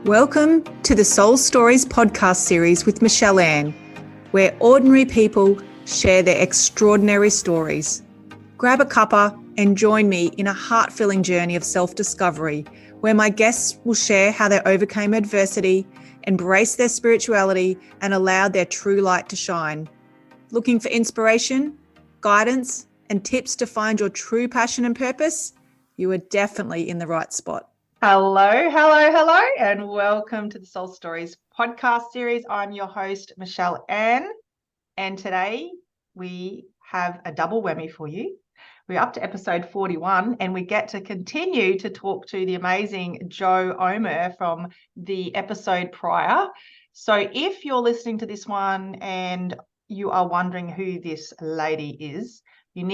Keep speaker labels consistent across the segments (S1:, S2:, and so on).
S1: Welcome to the Soul Stories podcast series with Michelle Ann, where ordinary people share their extraordinary stories. Grab a cuppa and join me in a heart-filling journey of self-discovery, where my guests will share how they overcame adversity, embraced their spirituality, and allowed their true light to shine. Looking for inspiration, guidance, and tips to find your true passion and purpose? You are definitely in the right spot. Hello, and welcome to the Soul Stories podcast series. I'm your host, Michelle Ann, and today we have a double whammy for you. We're up to episode 41, and we get to continue to talk to the amazing Jo Omer from the episode prior. So if you're listening to this one and you are wondering who this lady is, you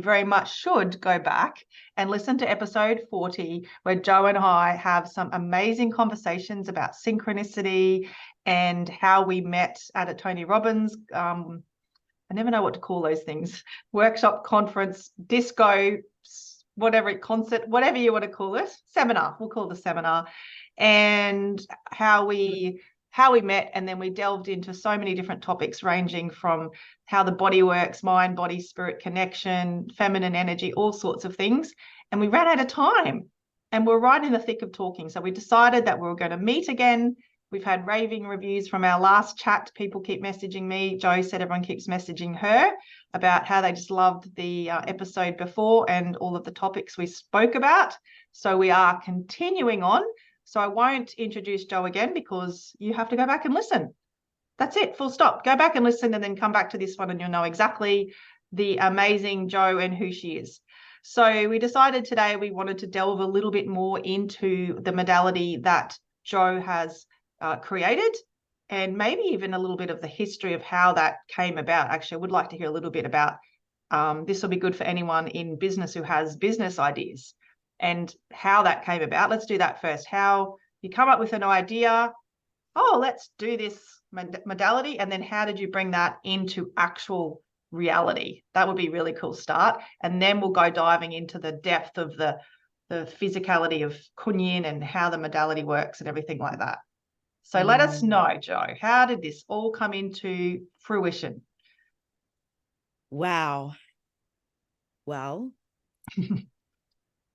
S1: very much should go back and listen to episode 40, where Jo and I have some amazing conversations about synchronicity and how we met at a Tony Robbins, I never know what to call those things, workshop, conference, disco, whatever, concert, whatever you want to call it, seminar, we'll call it a seminar, and how we met. And then we delved into so many different topics, ranging from how the body works, mind, body, spirit connection, feminine energy, all sorts of things. And we ran out of time and we're right in the thick of talking. So we decided that we were going to meet again. We've had raving reviews from our last chat. People keep messaging me. Jo said everyone keeps messaging her about how they just loved the episode before and all of the topics we spoke about. So we are continuing on. So I won't introduce Jo again because you have to go back and listen. That's it, full stop. Go back and listen and then come back to this one and you'll know exactly the amazing Jo and who she is. So we decided today we wanted to delve a little bit more into the modality that Jo has created, and maybe even a little bit of the history of how that came about. Actually, I would like to hear a little bit about this. Will be good for anyone in business who has business ideas and how that came about. Let's do that first. How you come up with an idea, let's do this modality, and then how did you bring that into actual reality? That would be a really cool start. And then we'll go diving into the depth of the physicality of Kunyin and how the modality works and everything like that. So let us know, Jo, how did this all come into fruition?
S2: Wow. Well,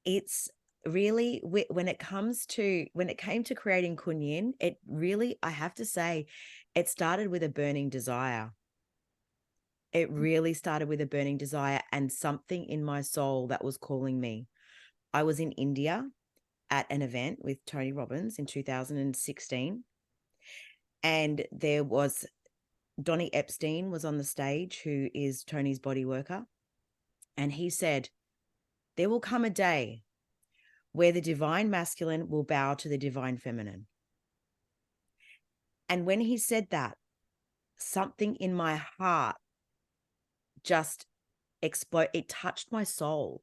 S2: it's really, when it came to creating Kunyin, it really, I have to say, it started with a burning desire. It really started with a burning desire and something in my soul that was calling me. I was in India at an event with Tony Robbins in 2016. And there was Donnie Epstein was on the stage, who is Tony's body worker. And he said, there will come a day where the divine masculine will bow to the divine feminine. And when he said that, something in my heart just exploded. It touched my soul.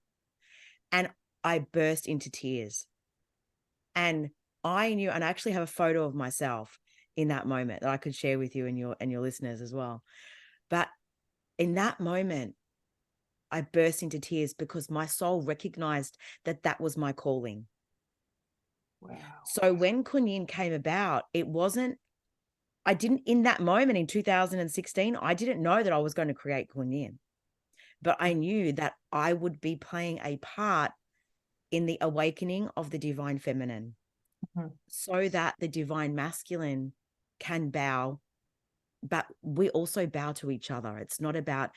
S2: And I burst into tears. And I knew, and I actually have a photo of myself in that moment that I could share with you and your listeners as well. But in that moment, I burst into tears because my soul recognized that that was my calling.
S1: Wow.
S2: So when Kunyin came about, in that moment in 2016, I didn't know that I was going to create Kunyin, but I knew that I would be playing a part in the awakening of the divine feminine, so that the divine masculine can bow, but we also bow to each other. It's not about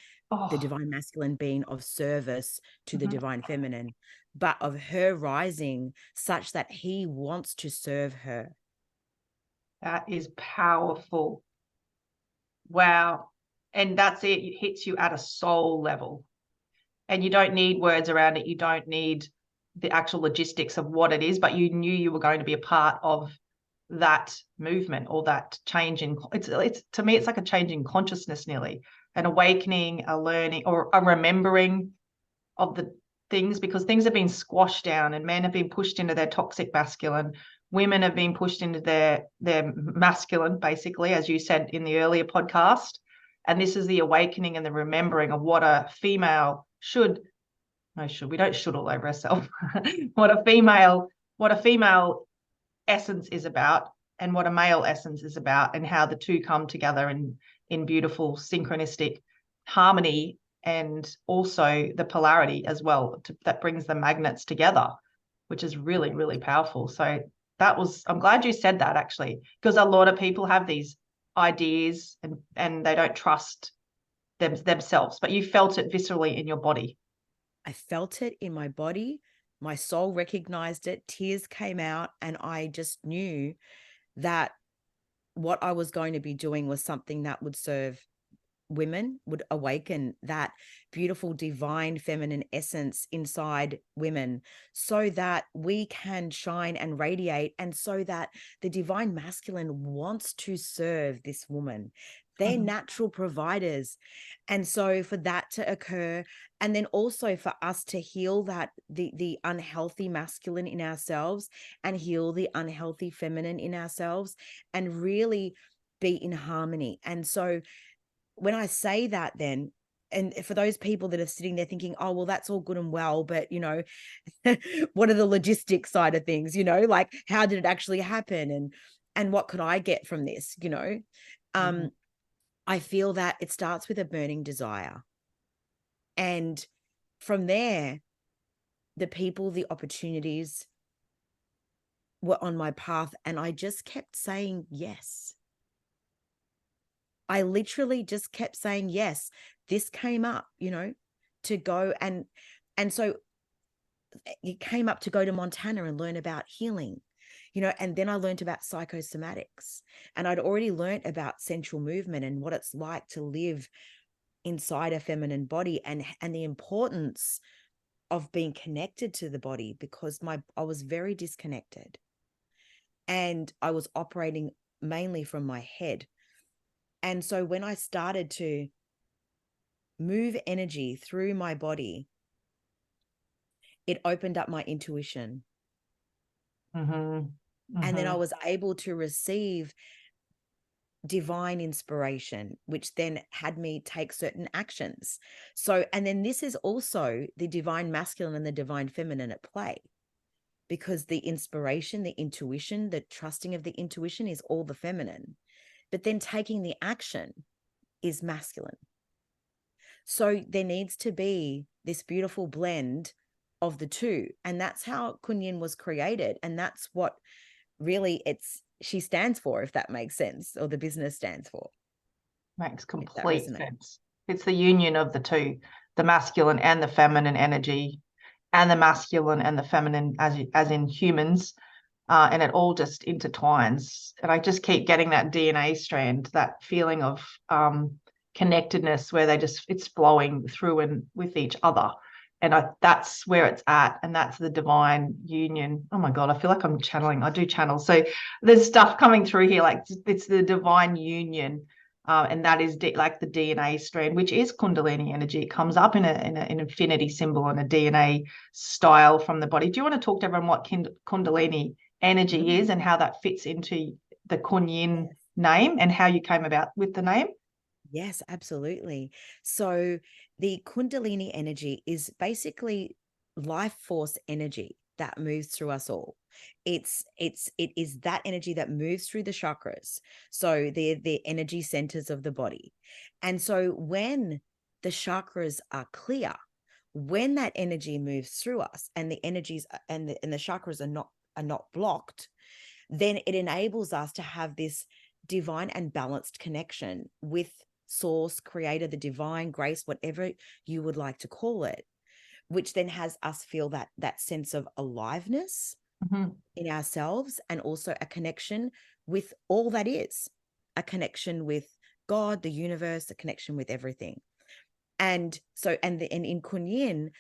S2: the divine masculine being of service to the divine feminine, but of her rising such that he wants to serve her.
S1: That is powerful. Wow. And that's it. It hits you at a soul level. And you don't need words around it. You don't need the actual logistics of what it is, but you knew you were going to be a part of that movement or that change in it's to me, it's like a change in consciousness, nearly an awakening, a learning, or a remembering of the things, because things have been squashed down and men have been pushed into their toxic masculine. Women have been pushed into their masculine, basically, as you said in the earlier podcast. And this is the awakening and the remembering of what a female we don't should all over ourselves. what a female essence is about and what a male essence is about, and how the two come together in beautiful synchronistic harmony, and also the polarity as well that brings the magnets together, which is really, really powerful. So I'm glad you said that, actually, because a lot of people have these ideas and they don't trust themselves, but you felt it viscerally in your body.
S2: I felt it in my body. My soul recognized it. Tears came out, and I just knew that what I was going to be doing was something that would serve women, would awaken that beautiful divine feminine essence inside women, so that we can shine and radiate, and so that the divine masculine wants to serve this woman. They're natural providers. And so for that to occur, and then also for us to heal that the unhealthy masculine in ourselves, and heal the unhealthy feminine in ourselves, and really be in harmony. And so when I say that, then, and for those people that are sitting there thinking, oh, well, that's all good and well, but, you know, what are the logistics side of things, you know, like how did it actually happen? And what could I get from this, you know? I feel that it starts with a burning desire. And from there, the people, the opportunities were on my path. And I just kept saying yes. I literally just kept saying yes. This came up, you know, to go and so it came up to go to Montana and learn about healing, you know, and then I learned about psychosomatics, and I'd already learned about sensual movement and what it's like to live inside a feminine body, and the importance of being connected to the body, because I was very disconnected, and I was operating mainly from my head. And so when I started to move energy through my body, it opened up my intuition. And then I was able to receive divine inspiration, which then had me take certain actions. So, and then this is also the divine masculine and the divine feminine at play, because the inspiration, the intuition, the trusting of the intuition is all the feminine, but then taking the action is masculine. So there needs to be this beautiful blend of the two. And that's how Kunyin was created. And that's what really she stands for, if that makes sense, or the business stands for.
S1: Makes complete sense. It's the union of the two, the masculine and the feminine energy, and the masculine and the feminine as in humans. And it all just intertwines. And I just keep getting that DNA strand, that feeling of connectedness, where it's flowing through and with each other. And that's where it's at. And that's the divine union. Oh my God, I feel like I'm channeling. I do channel. So there's stuff coming through here, like it's the divine union. And that is like the DNA strand, which is Kundalini energy. It comes up in an infinity symbol and a DNA style from the body. Do you want to talk to everyone what Kundalini energy is and how that fits into the Kunyin name, and how you came about with the name?
S2: Yes, absolutely. So the Kundalini energy is basically life force energy that moves through us all. It is that energy that moves through the chakras. So they're the energy centers of the body. And so when the chakras are clear, when that energy moves through us, and the energies and the chakras are not blocked, then it enables us to have this divine and balanced connection with source, creator, the divine, grace, whatever you would like to call it, which then has us feel that sense of aliveness in ourselves, and also a connection with all that is, a connection with God, the universe, a connection with everything. And so, and in Kunyin,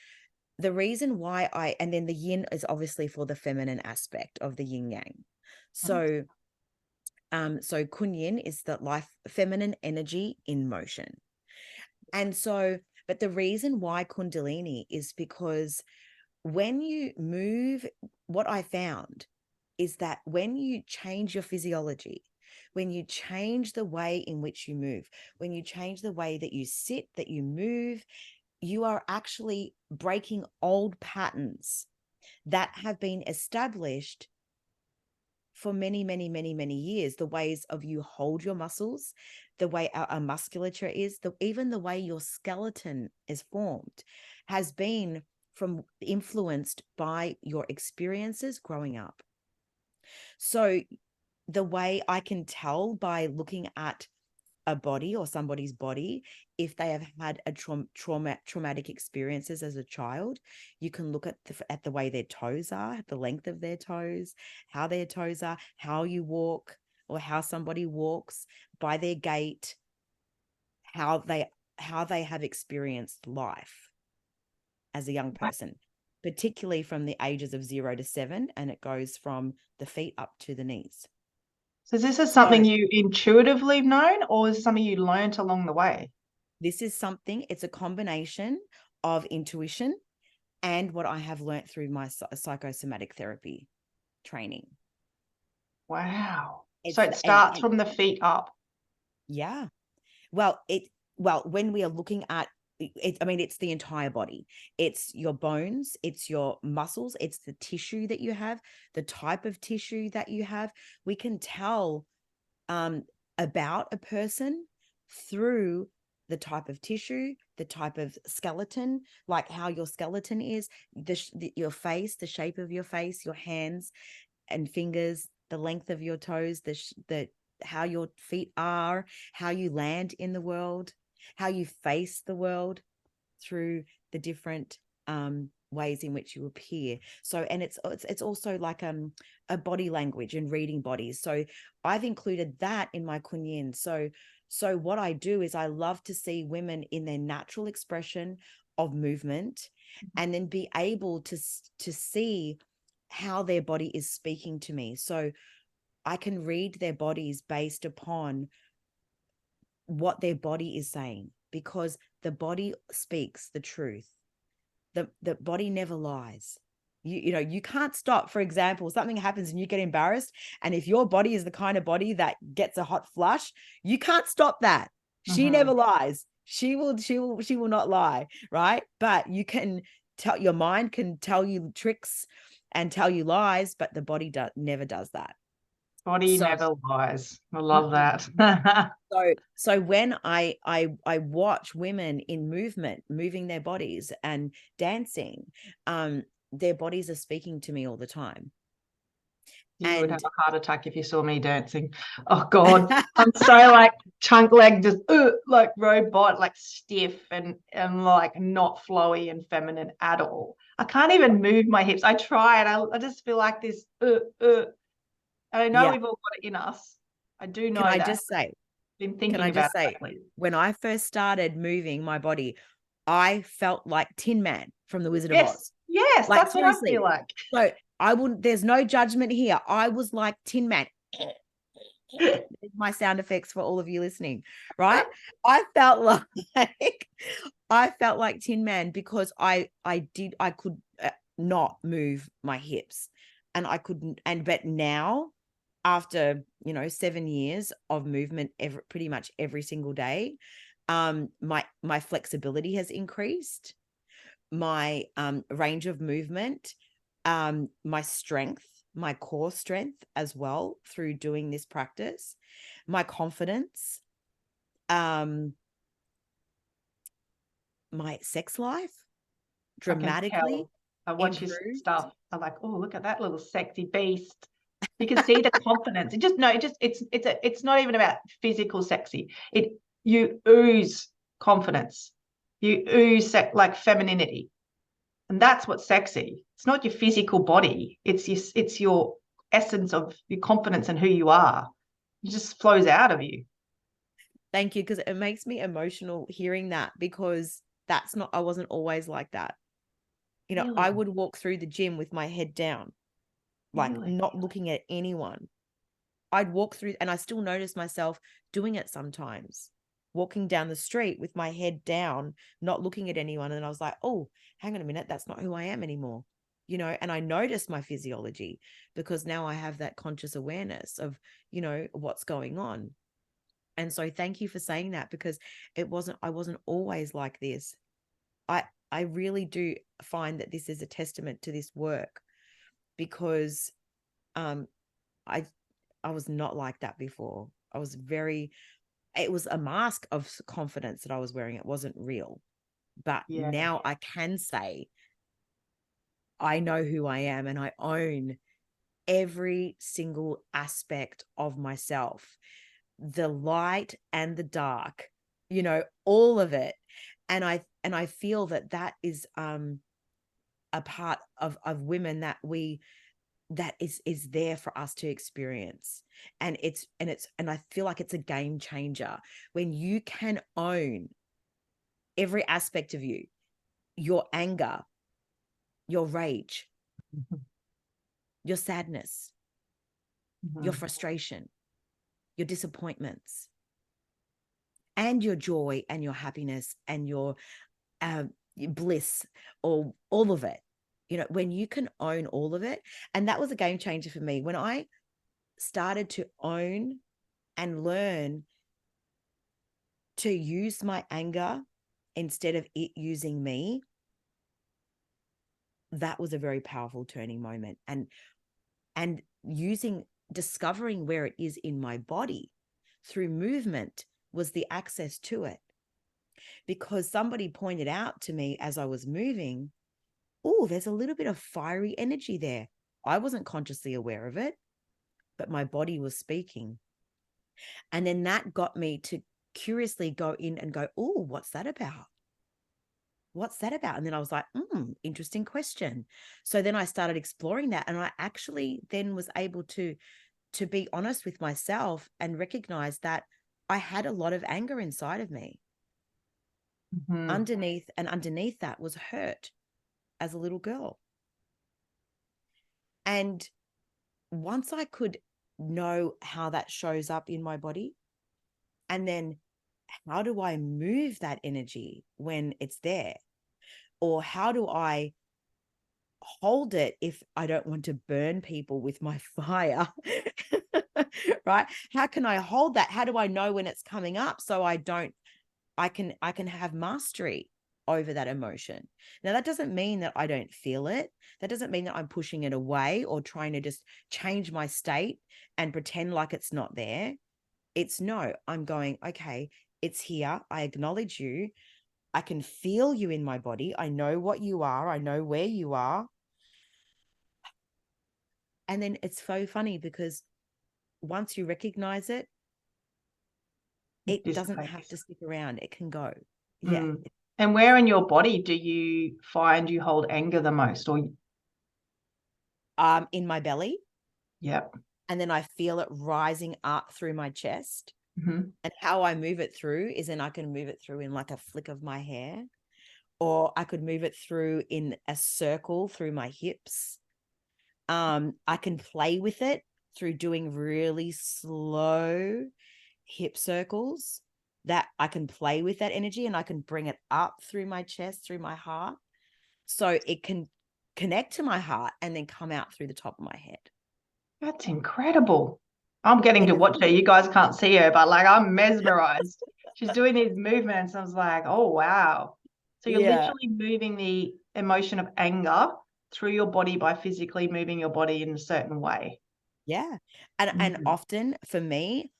S2: the reason why and then the yin is obviously for the feminine aspect of the yin yang. So so Kunyin is the life feminine energy in motion. And so, but the reason why Kundalini is because when you move, what I found is that when you change your physiology, when you change the way in which you move, when you change the way that you sit, that you move, you are actually breaking old patterns that have been established for many, many, many, many years. The ways of you hold your muscles, the way our musculature is, even the way your skeleton is formed has been from influenced by your experiences growing up. So the way I can tell by looking at a body or somebody's body, if they have had a traumatic experiences as a child, you can look at the way their toes are, the length of their toes, how their toes are, how you walk or how somebody walks, by their gait, how they have experienced life as a young person, particularly from the ages of 0 to 7, and it goes from the feet up to the knees.
S1: So this is something you intuitively known, or is it something you learnt along the way?
S2: This is something, it's a combination of intuition and what I have learnt through my psychosomatic therapy training.
S1: Wow. So it starts from the feet up.
S2: Yeah. Well, when we are looking at it, I mean, it's the entire body. It's your bones, it's your muscles, it's the tissue that you have, the type of tissue that you have. We can tell about a person through the type of tissue, the type of skeleton, like how your skeleton is, your face, the shape of your face, your hands and fingers, the length of your toes, how your feet are, how you land in the world, how you face the world through the different ways in which you appear. So, and it's also like a body language and reading bodies. So I've included that in my Kunyin. So what I do is I love to see women in their natural expression of movement, and then be able to see how their body is speaking to me. So I can read their bodies based upon what their body is saying, because the body speaks the truth. The body never lies. You can't stop. For example, something happens and you get embarrassed, and if your body is the kind of body that gets a hot flush, you can't stop that. She never lies. She will not lie, right? But you can tell, your mind can tell you tricks and tell you lies, but the body never does that.
S1: Body never lies. I love that.
S2: So when I watch women in movement, moving their bodies and dancing, their bodies are speaking to me all the time.
S1: You would have a heart attack if you saw me dancing. Oh God, I'm so like chunk leg, just like robot, like stiff and like not flowy and feminine at all. I can't even move my hips. I try, and I just feel like this. And I know we've all got it in us. I do know that.
S2: Can I just say, when I first started moving my body, I felt like Tin Man from the Wizard of Oz.
S1: Yes, like, that's seriously what I feel like.
S2: So there's no judgment here. I was like Tin Man. My sound effects for all of you listening, right? I felt like Tin Man, because I could not move my hips, and I couldn't. But now, after 7 years of movement pretty much every single day, my flexibility has increased, my range of movement, my strength, my core strength as well, through doing this practice, my confidence, my sex life dramatically.
S1: I watch your stuff. I'm like, oh, look at that little sexy beast. You can see the confidence. It's not even about physical sexy. You ooze confidence. You ooze like femininity. And that's what's sexy. It's not your physical body. It's your essence of your confidence and who you are. It just flows out of you.
S2: Thank you, because it makes me emotional hearing that, because I wasn't always like that.
S1: Really?
S2: I would walk through the gym with my head down, like not looking at anyone. I'd walk through, and I still notice myself doing it sometimes, walking down the street with my head down, not looking at anyone. And I was like, oh, hang on a minute, that's not who I am anymore. And I noticed my physiology, because now I have that conscious awareness of, what's going on. And so thank you for saying that, because I wasn't always like this. I really do find that this is a testament to this work, because I I was not like that before. It was a mask of confidence that I was wearing. It wasn't real. But
S1: Yeah.
S2: now I can say I know who I am and I own every single aspect of myself, the light and the dark, all of it. And I feel that is a part of women that is there for us to experience. And I feel like it's a game changer when you can own every aspect of you, your anger, your rage,
S1: Mhm.
S2: your sadness, your
S1: Mhm.
S2: frustration, your disappointments, and your joy and your happiness and your bliss, or all of it. When you can own all of it. And that was a game changer for me when I started to own and learn to use my anger instead of it using me. That was a very powerful turning moment. And discovering where it is in my body through movement was the access to it, because somebody pointed out to me as I was moving, oh, there's a little bit of fiery energy there. I wasn't consciously aware of it, but my body was speaking. And then that got me to curiously go in and go, oh, what's that about? What's that about? And then I was like, interesting question. So then I started exploring that. And I actually then was able to be honest with myself and recognize that I had a lot of anger inside of me.
S1: Mhm.
S2: Underneath that was hurt as a little girl. And once I could know how that shows up in my body, and then how do I move that energy when it's there? Or how do I hold it if I don't want to burn people with my fire? Right? How can I hold that? How do I know when it's coming up so I can have mastery over that emotion? Now, that doesn't mean that I don't feel it. That doesn't mean that I'm pushing it away or trying to just change my state and pretend like it's not there. It's no, I'm going, okay, it's here. I acknowledge you. I can feel you in my body. I know what you are. I know where you are. And then it's so funny because once you recognize it,
S1: It
S2: it doesn't have
S1: dissipates.
S2: to stick around. It can go. Yeah.
S1: Mm. And where in your body do you find you hold anger the most? Or
S2: In my belly.
S1: yep.
S2: And then I feel it rising up through my chest.
S1: Mhm.
S2: And how I move it through is then I can move it through in like a flick of my hair, or I could move it through in a circle through my hips. I can play with it through doing really slow hip circles, that I can play with that energy and I can bring it up through my chest, through my heart. So it can connect to my heart and then come out through the top of my head.
S1: That's incredible. I'm getting to
S2: Yes.
S1: watch her. You guys can't see her, but like I'm mesmerized. She's doing these movements. I was like, oh, wow. So you're
S2: Yeah.
S1: literally moving the emotion of anger through your body by physically moving your body in a certain way.
S2: Yeah. And
S1: Mm.
S2: often for me,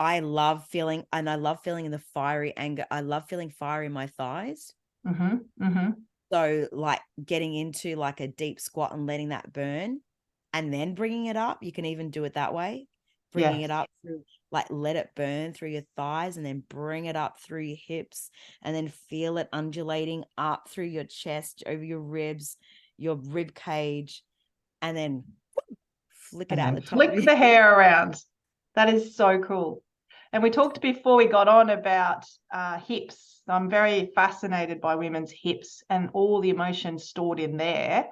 S2: I love feeling the fiery anger. I love feeling fire in my thighs.
S1: Mm-hmm. Mm-hmm.
S2: So like getting into like a deep squat and letting that burn and then bringing it up. You can even do it that way, bringing
S1: Yes.
S2: it up through, like let it burn through your thighs and then bring it up through your hips and then feel it undulating up through your chest, over your ribs, your rib cage, and then flick it
S1: And
S2: out
S1: then
S2: the top of
S1: flick
S2: your
S1: the hair around. That is so cool. And we talked before we got on about hips. I'm very fascinated by women's hips and all the emotions stored in there.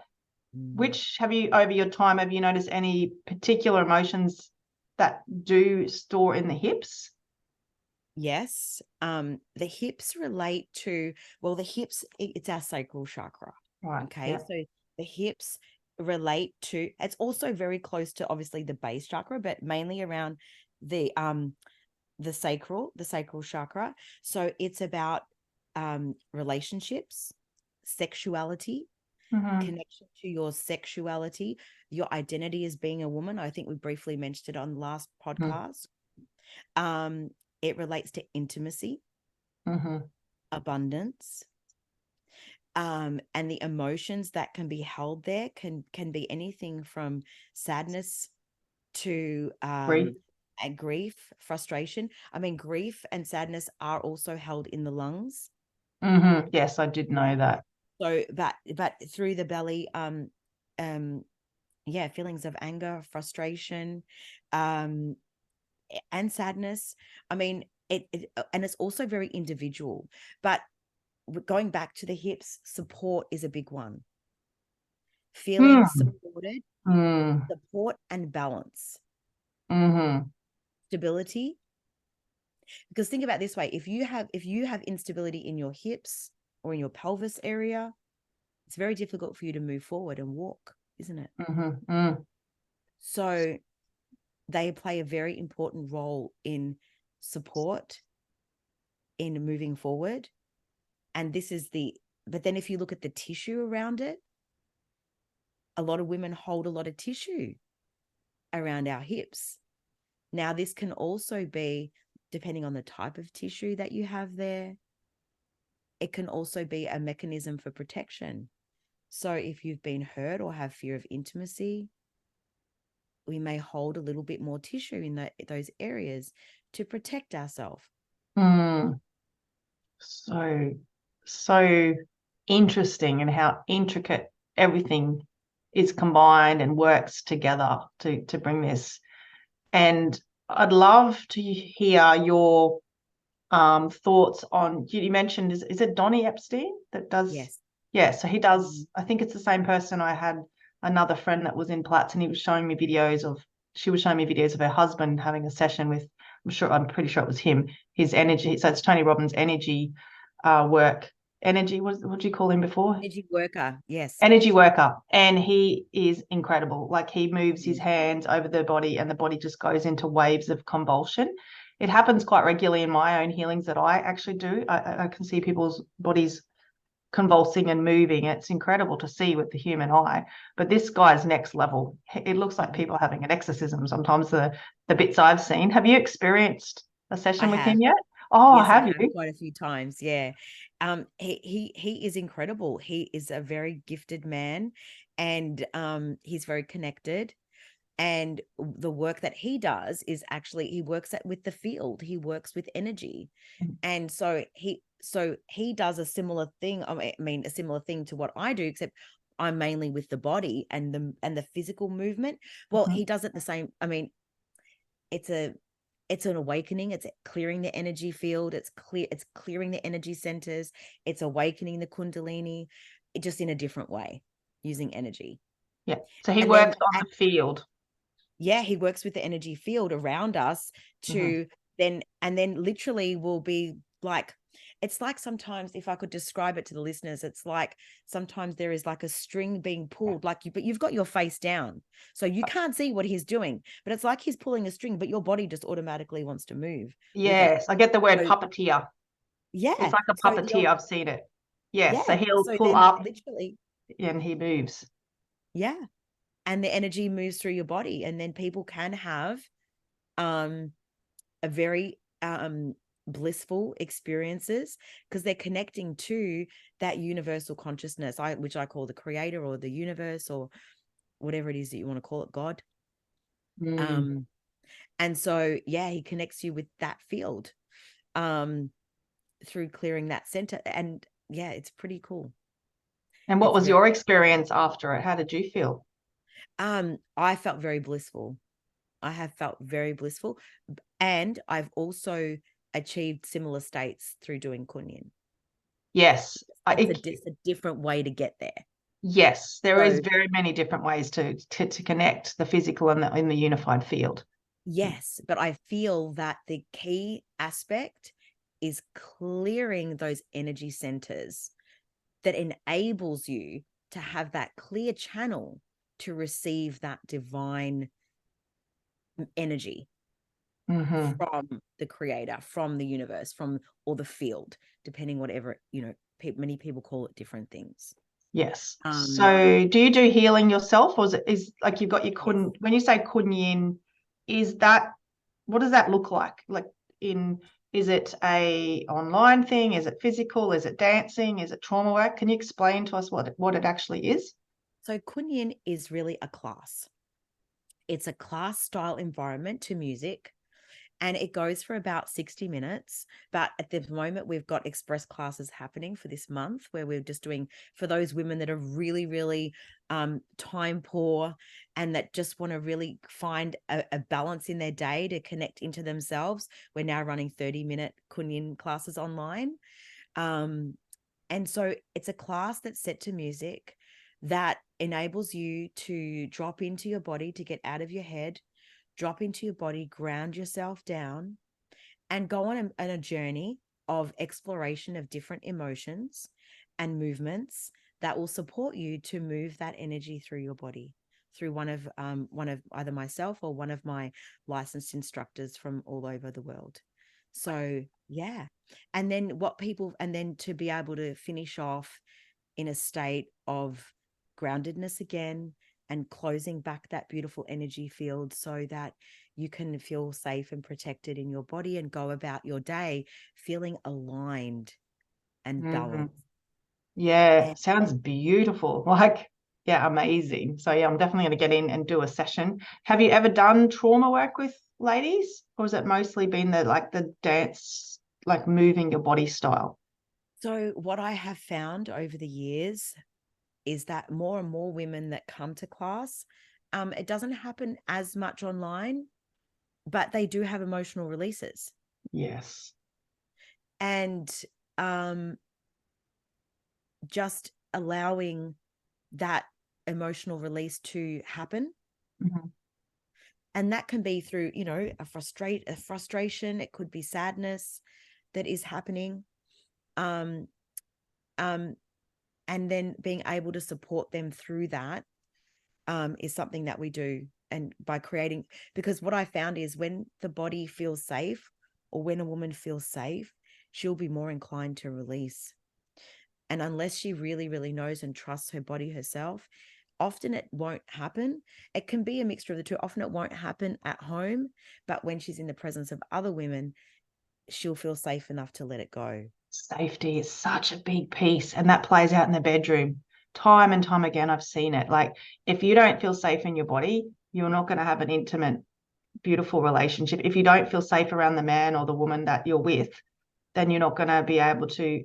S2: Mm.
S1: Which have you, over your time, have you noticed any particular emotions that do store in the hips?
S2: Yes. The hips relate to, well, the hips, it's our sacral chakra.
S1: Right.
S2: Okay.
S1: Yeah.
S2: So the hips relate to, it's also very close to obviously the base chakra, but mainly around the sacral chakra. So it's about relationships, sexuality,
S1: Mm-hmm.
S2: connection to your sexuality, your identity as being a woman. I think we briefly mentioned it on the last
S1: Mm.
S2: podcast. It relates to intimacy, abundance, and the emotions that can be held there can be anything from sadness to
S1: Grief.
S2: grief, frustration. I mean, grief and sadness are also held in the lungs.
S1: Yes, I did know that.
S2: So, but through the belly, yeah, feelings of anger, frustration, and sadness. I mean, and it's also very individual. But going back to the hips, support is a big one. Feeling
S1: Mm.
S2: supported,
S1: Mm.
S2: support and balance,
S1: Mm-hmm.
S2: stability. Because think about it this way: if you have instability in your hips or in your pelvis area, it's very difficult for you to move forward and walk, isn't it?
S1: Mm-hmm. Mm.
S2: So they play a very important role in support, in moving forward. And but then if you look at the tissue around it, a lot of women hold a lot of tissue around our hips. Now, this can also be, depending on the type of tissue that you have there, it can also be a mechanism for protection. So if you've been hurt or have fear of intimacy, we may hold a little bit more tissue in those areas to protect ourselves.
S1: Mm. So interesting, and how intricate everything is combined and works together to bring this. And I'd love to hear your thoughts on, you mentioned, is it Donnie Epstein that does?
S2: Yes.
S1: Yeah, so he does, I think it's the same person. I had another friend that was in Platts, and she was showing me videos of her husband having a session with, I'm pretty sure it was him, his energy. So it's Tony Robbins' energy work. Energy, what did you call him before?
S2: Energy worker. Yes.
S1: Energy worker. And he is incredible. Like, he moves his hands over the body, and the body just goes into waves of convulsion. It happens quite regularly in my own healings that I actually do. I can see people's bodies convulsing and moving. It's incredible to see with the human eye. But this guy's next level. It looks like people are having an exorcism sometimes, the bits I've seen. Have you experienced a
S2: I
S1: session with him
S2: have.
S1: yet? Oh,
S2: Yes, I
S1: have
S2: have
S1: you?
S2: quite a few times. Yeah. He is incredible. He is a very gifted man, and he's very connected. And the work that he does is actually, he works with the field. He works with energy. And so he does a similar thing. I mean, a similar thing to what I do, except I'm mainly with the body and the physical movement. Well,
S1: Mhm.
S2: he does it the same. I mean, it's an awakening. It's clearing the energy field. It's clearing the energy centers. It's awakening the kundalini, just in a different way, using energy.
S1: Yeah. So he
S2: And then
S1: works on the field.
S2: yeah, he works with the energy field around us
S1: Mhm.
S2: to then literally will be like, it's like, sometimes, if I could describe it to the listeners, it's like sometimes there is like a string being pulled, but you've got your face down, so you can't see what he's doing, but it's like he's pulling a string, but your body just automatically wants to move with it.
S1: Yes, I get the word
S2: So
S1: puppeteer. It's
S2: yeah,
S1: like a
S2: so
S1: puppeteer. I've seen it. Yes, so
S2: yeah,
S1: he'll
S2: so
S1: pull
S2: then
S1: up
S2: literally,
S1: and he moves.
S2: yeah, and the energy moves through your body, and then people can have um a very blissful experiences, because they're connecting to that universal consciousness, which I call the creator, or the universe, or whatever it is that you want to call it, God.
S1: Mm.
S2: um and so yeah, he connects you with that field um through clearing that center, and yeah, it's pretty cool.
S1: And what
S2: It's
S1: was
S2: very
S1: your experience after it? How did you feel?
S2: I felt very blissful. I have felt very blissful, and I've also achieved similar states through doing kunyin.
S1: Yes,
S2: It's a different way to get there.
S1: yes, there is
S2: So
S1: very many different ways to connect the physical and in the unified field.
S2: yes, but I feel that the key aspect is clearing those energy centers that enables you to have that clear channel to receive that divine energy
S1: Mm-hmm.
S2: from the creator, from the universe, from, or the field, depending, whatever, many people call it different things.
S1: Yes.
S2: Um,
S1: So do you do healing yourself, or is like you've got your
S2: yes.
S1: kun, when you say kunyin, is that, what does that look like? Like in, is it a online thing? Is it physical? Is it dancing? Is it trauma work? Can you explain to us what it actually is?
S2: So Kunyin is really a class. It's a class style environment to music, and it goes for about 60 minutes. But at the moment, we've got express classes happening for this month where we're just doing for those women that are really, really time poor and that just want to really find a balance in their day to connect into themselves. We're now running 30-minute Kunyin classes online. Um, and so it's a class that's set to music that enables you to drop into your body, to get out of your head, drop into your body, ground yourself down, and go on a journey of exploration of different emotions and movements that will support you to move that energy through your body through one of either myself or one of my licensed instructors from all over the world. So yeah. And then to be able to finish off in a state of groundedness again and closing back that beautiful energy field so that you can feel safe and protected in your body and go about your day feeling aligned and
S1: Mhm.
S2: balanced.
S1: Yeah,
S2: And
S1: sounds beautiful. Like, yeah, amazing. So yeah, I'm definitely going to get in and do a session. Have you ever done trauma work with ladies, or has it mostly been the dance, like moving your body style?
S2: so what I have found over the years is that more and more women that come to class, it doesn't happen as much online, but they do have emotional releases.
S1: Yes.
S2: And um, just allowing that emotional release to happen.
S1: Mhm.
S2: And that can be through, a frustration. It could be sadness that is happening. Um, um, and then being able to support them through that is something that we do. And by creating, because what I found is when the body feels safe or when a woman feels safe, she'll be more inclined to release. And unless she really, really knows and trusts her body herself, often it won't happen. It can be a mixture of the two. Often it won't happen at home, but when she's in the presence of other women, she'll feel safe enough to let it go.
S1: Safety is such a big piece, and that plays out in the bedroom. Time and time again, I've seen it. Like, if you don't feel safe in your body, you're not going to have an intimate, beautiful relationship. If you don't feel safe around the man or the woman that you're with, then you're not going to be able to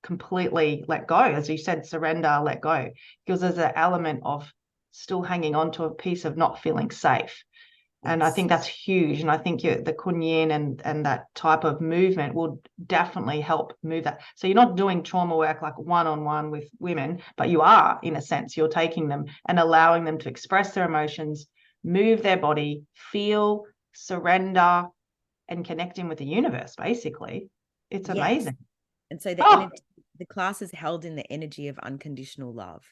S1: completely let go. As you said, surrender, let go, because there's an element of still hanging on to a piece of not feeling safe. And I
S2: Yes.
S1: think that's huge. And I think the kunyin and that type of movement will definitely help move that. So you're not doing trauma work like one-on-one with women, but you are, in a sense, you're taking them and allowing them to express their emotions, move their body, feel, surrender, and connecting with the universe, basically. It's
S2: Yes.
S1: amazing.
S2: And so
S1: Oh,
S2: the class is held in the energy of unconditional love,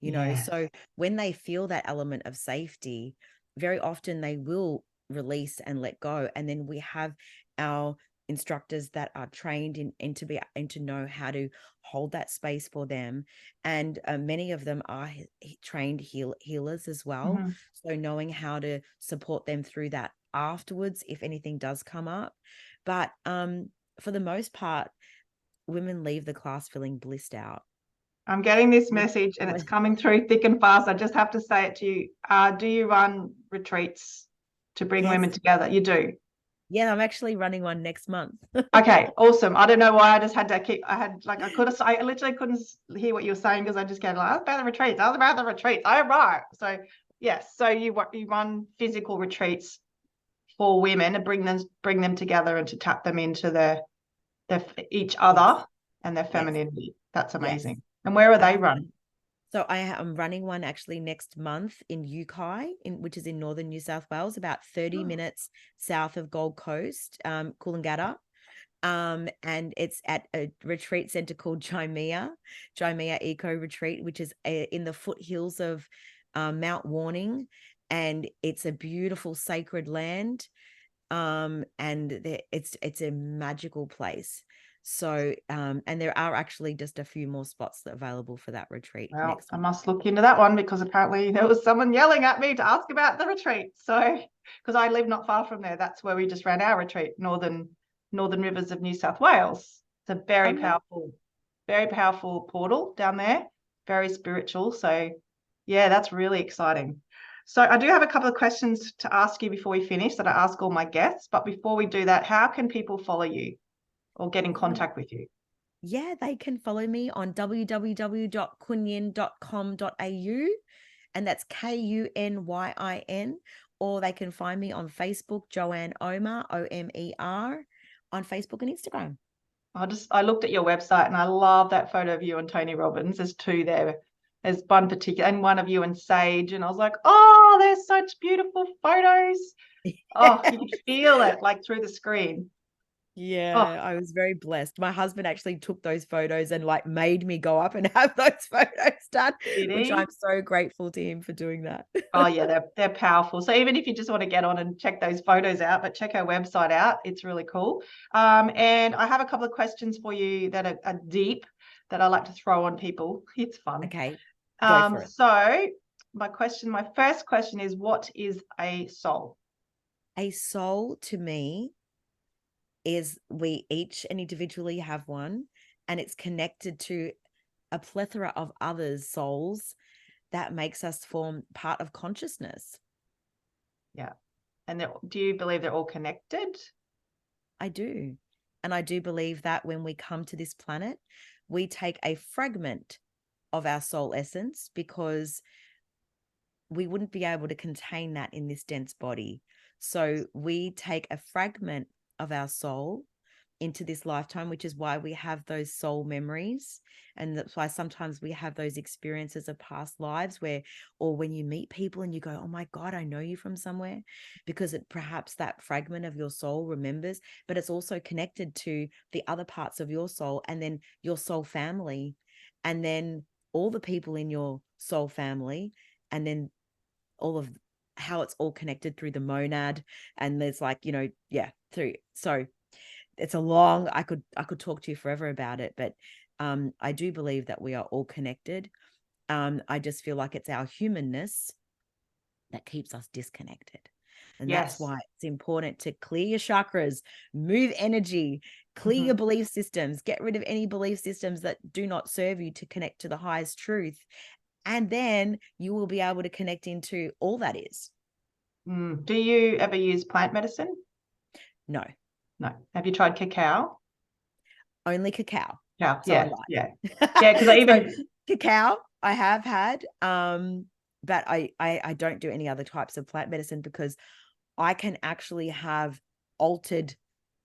S1: yes.
S2: so when they feel that element of safety, very often they will release and let go. And then we have our instructors that are trained in to know how to hold that space for them. And many of them are trained healers as well.
S1: Mhm.
S2: So knowing how to support them through that afterwards, if anything does come up. But for the most part, women leave the class feeling blissed out.
S1: I'm getting this
S2: Like,
S1: message and it's coming through thick and fast. I just have to say it to you. Do you run retreats to bring
S2: yes.
S1: women together? You do.
S2: Yeah, I'm actually running one next month.
S1: Okay, awesome. I don't know why I just had to keep, I had like, I literally couldn't hear what you were saying because I just came like, I was about the retreats. I was about the retreats. Oh, right. So, yes. So you run physical retreats for women and bring them together and to tap them into their each
S2: Yes.
S1: other and their
S2: Yes.
S1: femininity. That's
S2: Yes.
S1: amazing. And where are
S2: I
S1: they
S2: have
S1: run?
S2: So I am running one actually next month in Ukai, which is in northern New South Wales, about 30 minutes south of Gold Coast, Coolangatta. And it's at a retreat center called Jimea Eco Retreat, which is in the foothills of Mount Warning. And it's a beautiful sacred land. And it's a magical place. So, and there are actually just a few more spots that are available for that retreat
S1: Well,
S2: next
S1: I
S2: month.
S1: must look into that one because apparently there was someone yelling at me to ask about the retreat. So, because I live not far from there, that's where we just ran our retreat, Northern Rivers of New South Wales. It's a very powerful portal down there, very spiritual. So, yeah, that's really exciting. So, I do have a couple of questions to ask you before we finish that I ask all my guests. But before we do that, how can people follow you or get in contact with you?
S2: Yeah, they can follow me on www.kunyin.com.au, and that's Kunyin, or they can find me on Facebook, Joanne Omer, Omer, on Facebook and Instagram.
S1: I looked at your website and I love that photo of you and Tony Robbins. There's two there. There's one particular and one of you and Sage. And I was like, oh, there's such beautiful photos. Oh, you could feel it like through the screen. Oh,
S2: Yeah, I was very blessed. My husband actually took those photos and like made me go up and have those photos done,
S1: did
S2: which
S1: he?
S2: I'm so grateful to him for doing that.
S1: Oh yeah, they're powerful. So even if you just want to get on and check those photos out, but check our website out, it's really cool. And I have a couple of questions for you that are deep that I like to throw on people. It's fun.
S2: Okay, go for it.
S1: So my first question is, what is a soul?
S2: A soul to me is we each and individually have one, and it's connected to a plethora of others' souls that makes us form part of consciousness.
S1: Yeah. And do you believe they're all connected?
S2: I do. And I do believe that when we come to this planet, we take a fragment of our soul essence because we wouldn't be able to contain that in this dense body. So we take a fragment of our soul into this lifetime, which is why we have those soul memories. And that's why sometimes we have those experiences of past lives where, or when you meet people and you go, oh my God, I know you from somewhere, because it perhaps that fragment of your soul remembers, but it's also connected to the other parts of your soul and then your soul family, and then all the people in your soul family, and then all of how it's all connected through the monad. And there's like, through. So it's a long, I could talk to you forever about it, but I do believe that we are all connected. I just feel like it's our humanness that keeps us disconnected. And that's
S1: Yes.
S2: why it's important to clear your chakras, move energy, clear
S1: Mhm.
S2: your belief systems, get rid of any belief systems that do not serve you to connect to the highest truth. And then you will be able to connect into all that is.
S1: Do you ever use plant medicine?
S2: No,
S1: No. Have you tried cacao?
S2: only cacao.
S1: Yeah,
S2: So I
S1: yeah,
S2: lied.
S1: yeah. Yeah, because I
S2: So
S1: even
S2: cacao I have had, but I don't do any other types of plant medicine because I can actually have altered,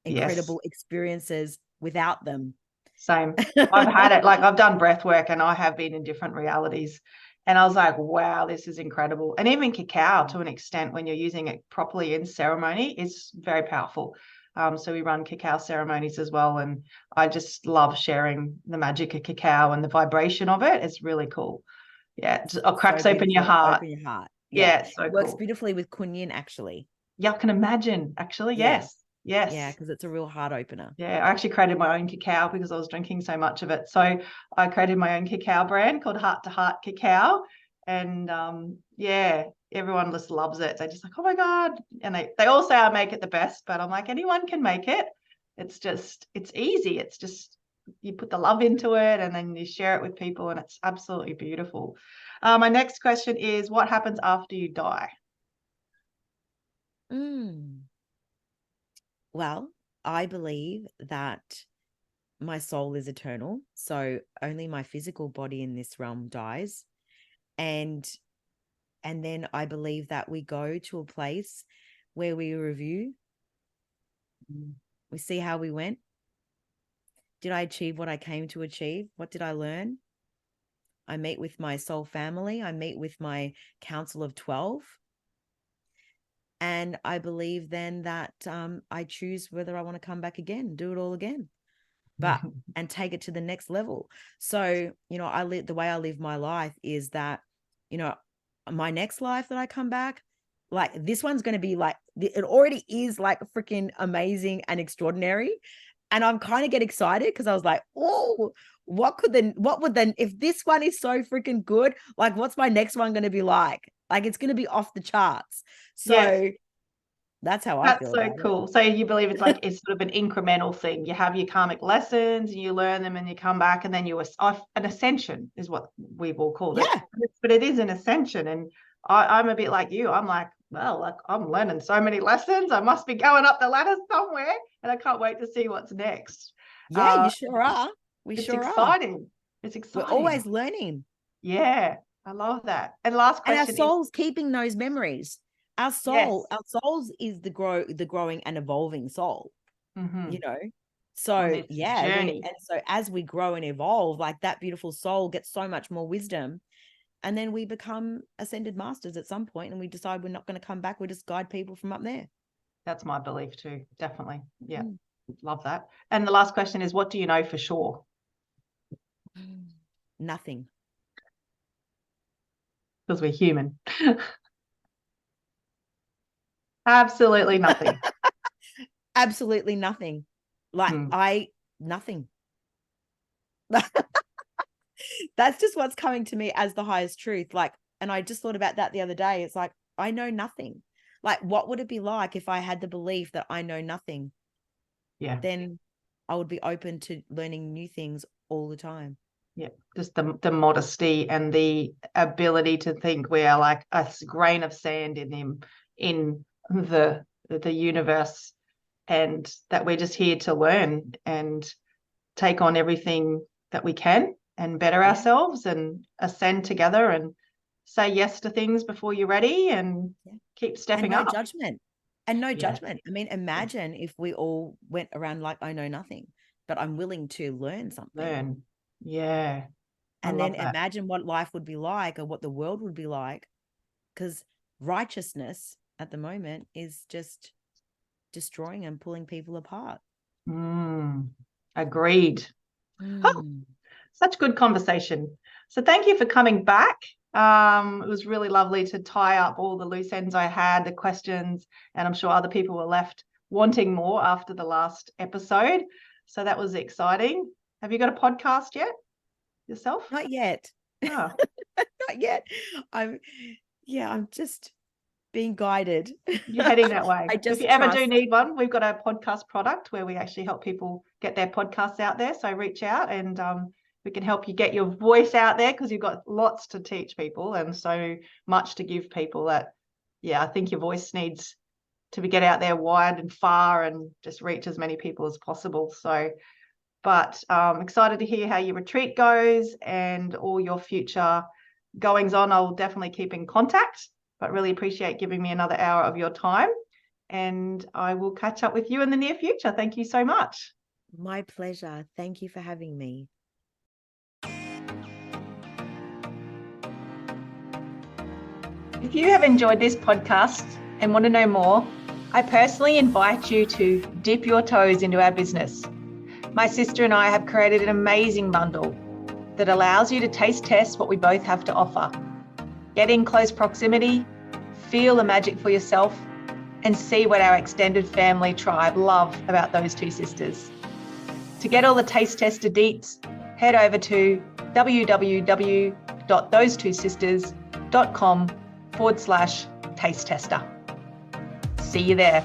S1: yes.
S2: incredible experiences without them.
S1: Same. I've had it, like I've done breath work and I have been in different realities. And I was like, wow, this is incredible. And even cacao, to an extent, when you're using it properly in ceremony, is very powerful. So we run cacao ceremonies as well. And I just love sharing the magic of cacao and the vibration of it. It's really cool. Yeah. It
S2: So
S1: cracks open your
S2: beautiful.
S1: heart.
S2: Open your heart. Yeah.
S1: Yeah, it's so
S2: It works
S1: cool.
S2: beautifully with kunyin, actually.
S1: Yeah, I can imagine, actually.
S2: Yeah.
S1: Yes.
S2: Yeah.
S1: Yes.
S2: Because it's a real heart opener.
S1: Yeah, I actually created my own cacao because I was drinking so much of it. So I created my own cacao brand called Heart to Heart Cacao. And yeah, everyone just loves it. They're just like, oh my God. And they all say I make it the best, but I'm like, anyone can make it. It's easy. It's just you put the love into it and then you share it with people, and it's absolutely beautiful. My next question is, what happens after you die?
S2: Mm. Well, I believe that my soul is eternal. So only my physical body in this realm dies. And then I believe that we go to a place where we review, we see how we went. Did I achieve what I came to achieve? What did I learn? I meet with my soul family. I meet with my council of 12. And I believe then that I choose whether I want to come back again, do it all again, but and take it to the next level. So, the way I live my life is that, my next life that I come back, like this one's going to be like, it already is like freaking amazing and extraordinary. And I'm kind of get excited because I was like, oh, what would then, if this one is so freaking good, like what's my next one going to be like? Like it's going to be off the charts. So
S1: Yes.
S2: that's how I
S1: That's
S2: feel
S1: so
S2: about it.
S1: cool. So you believe it's like it's sort of an incremental thing. You have your karmic lessons and you learn them and you come back and then an ascension is what we've all called it.
S2: Yeah.
S1: But it is an ascension. And I'm a bit like you. I'm like, well, like I'm learning so many lessons. I must be going up the ladder somewhere and I can't wait to see what's next.
S2: Yeah,
S1: Uh,
S2: you sure are. We
S1: it's
S2: sure are.
S1: exciting. It's
S2: We're
S1: exciting.
S2: always learning.
S1: Yeah, I love that. And last
S2: And our
S1: question is,
S2: soul's keeping those memories.
S1: yes.
S2: Our souls is the growing and evolving soul,
S1: Mm-hmm.
S2: you know.
S1: On
S2: So
S1: this
S2: yeah,
S1: journey.
S2: and so as we grow and evolve, like that beautiful soul gets so much more wisdom. And then we become ascended masters at some point and we decide we're not going to come back. We just guide people from up there.
S1: That's my belief too. Definitely. Yeah.
S2: Mm.
S1: Love that. And the last question is, what do you know for sure?
S2: Nothing.
S1: Because we're human. Absolutely nothing.
S2: Absolutely nothing. Like
S1: Mm.
S2: nothing. That's just what's coming to me as the highest truth. Like, and I just thought about that the other day. It's like, I know nothing. Like, what would it be like if I had the belief that I know nothing?
S1: Yeah.
S2: Then I would be open to learning new things all the time.
S1: Yeah. Just the modesty and the ability to think we are like a grain of sand in the universe, and that we're just here to learn and take on everything that we can and better
S2: Yeah.
S1: ourselves and ascend together and say yes to things before you're ready and
S2: Yeah.
S1: keep
S2: And
S1: stepping
S2: no
S1: up.
S2: judgment. And no
S1: Yeah.
S2: judgment. I mean, imagine if we all went around like, I know nothing, but I'm willing to learn something.
S1: Learn. Yeah. I
S2: And then
S1: love that.
S2: imagine what life would be like or what the world would be like. Because righteousness at the moment is just destroying and pulling people apart.
S1: Agreed. Oh,
S2: Mm.
S1: such good conversation. So thank you for coming back. It was really lovely to tie up all the loose ends I had, the questions, and I'm sure other people were left wanting more after the last episode. So that was exciting. Have you got a podcast yet yourself?
S2: Not yet.
S1: Oh,
S2: Not yet. I'm I'm just being guided.
S1: you're heading that way.
S2: I
S1: If you
S2: just
S1: ever do
S2: trust.
S1: need one, we've got a podcast product where we actually help people get their podcasts out there. So reach out and we can help you get your voice out there, because you've got lots to teach people and so much to give people that, yeah, I think your voice needs to get out there wide and far and just reach as many people as possible. So, but excited to hear how your retreat goes and all your future goings on. I'll definitely keep in contact, but really appreciate giving me another hour of your time. And I will catch up with you in the near future. Thank you so much.
S2: My pleasure. Thank you for having me.
S1: If you have enjoyed this podcast and want to know more, I personally invite you to dip your toes into our business. My sister and I have created an amazing bundle that allows you to taste test what we both have to offer. Get in close proximity, feel the magic for yourself, and see what our extended family tribe love about those two sisters. To get all the taste tester deets, head over to www.thosetwosisters.com/taste tester. See you there.